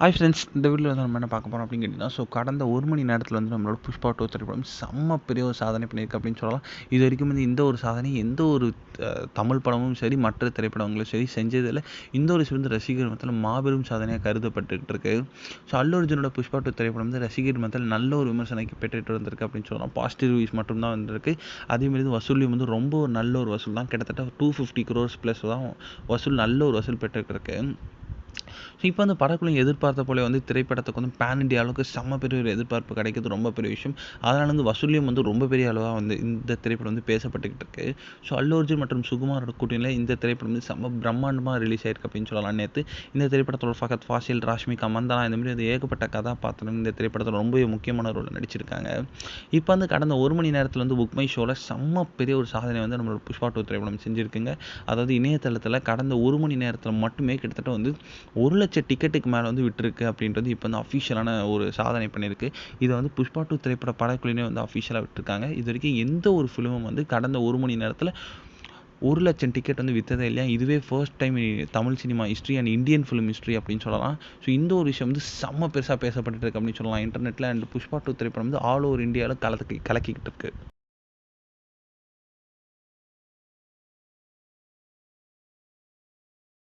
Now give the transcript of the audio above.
Hi friends, இந்த வீடியோவில் வந்து நம்ம என்ன பார்க்க போகிறோம் அப்படின்னு கேட்டிங்கன்னா, கடந்த 1 மணி நேரத்தில் வந்து நம்மளோட புஷ்பா 2 திரைப்படம் செம்ம பெரிய ஒரு சாதனை பண்ணியிருக்கு அப்படின்னு சொல்லலாம். இது வரைக்கும் வந்து இந்த ஒரு சாதனை எந்த ஒரு தமிழ் படமும் சரி, மற்ற திரைப்படங்களும் சரி செஞ்சதில்லை. இந்த ஒரு விஷயம் வந்து ரசிகர் மத்தியில் மாபெரும் சாதனையாக கருதப்பட்டுக்கிட்டு இருக்கு. அல்லு அர்ஜுனோட புஷ்பா 2 திரைப்படம் வந்து ரசிகர் மத்தியில் நல்ல ஒரு விமர்சனத்தை பெற்றுட்டு வந்திருக்கு அப்படின்னு சொல்லலாம். பாசிட்டிவ் ரிவ்யூஸ் மட்டும்தான் வந்திருக்கு. அதேமாரி வசூலையும் வந்து ரொம்ப ஒரு நல்ல ஒரு வசூல் தான், கிட்டத்தட்ட 250 crores ப்ளஸ் தான் வசூல், நல்ல ஒரு வசூல் பெற்றுக்கிட்டு இருக்கு. ஸோ இப்போ அந்த படக்குள்ள எதிர்பார்த்த போல வந்து திரைப்படத்துக்கு வந்து பேன் இண்டியா அளவுக்கு செம்ம பெரிய ஒரு எதிர்பார்ப்பு கிடைக்கிறது ரொம்ப பெரிய விஷயம். அதனால் வந்து வசூலியும் வந்து ரொம்ப பெரிய அளவாக வந்து இந்த திரைப்படம் வந்து பேசப்பட்டுக்கிட்டு இருக்கு. ஸோ அல்லு அர்ஜுன் மற்றும் சுகுமாரோட கூட்டணியில் இந்த திரைப்படம் வந்து செம்ம பிரம்மாண்டமாக ரிலீஸ் ஆயிருக்கு அப்படின்னு சொல்லலாம். நேற்று இந்த திரைப்படத்தோட ஃபகத் ஃபாசில், ராஷ்மிகா மந்தனா இந்த மாதிரி வந்து ஏகப்பட்ட கதாபாத்திரம் இந்த திரைப்படத்தில் ரொம்பவே முக்கியமான ரோல் நடிச்சிருக்காங்க. இப்போ வந்து கடந்த 1 மணி நேரத்தில் வந்து புக் மை ஷோவில் செம்ம பெரிய ஒரு சாதனை வந்து நம்மளோட புஷ்பா 2 திரைப்படம் செஞ்சுருக்குங்க. அதாவது இணையதளத்தில் கடந்த 1 மணி நேரத்தில் மட்டுமே கிட்டத்தட்ட வந்து 1,00,000 டிக்கெட்டுக்கு மேலே வந்து விட்டுருக்கு அப்படின்றது இப்போ வந்து அஃபிஷியலான ஒரு சாதனை பண்ணியிருக்கு. இதை வந்து புஷ்பா 2 திரைப்பட படக்குழுவினே வந்து அஃபிஷியலாக விட்டுருக்காங்க. இது வரைக்கும் எந்த ஒரு ஃபிலிமும் வந்து கடந்த 1 மணி நேரத்தில் 1,00,000 டிக்கெட் வந்து விற்றதே இல்லையா. இதுவே first time Tamil cinema history and Indian film history அப்படின்னு சொல்லலாம். ஸோ இந்த ஒரு விஷயம் வந்து செம்ம பெருசாக பேசப்பட்டு இருக்கு அப்படின்னு சொல்லலாம் இன்டர்நெட்டில். அண்ட் புஷ்பா 2 திரைப்படம் வந்து ஆல் ஓவர் இந்தியாவில் கலக்கிக்கிட்டு இருக்கு.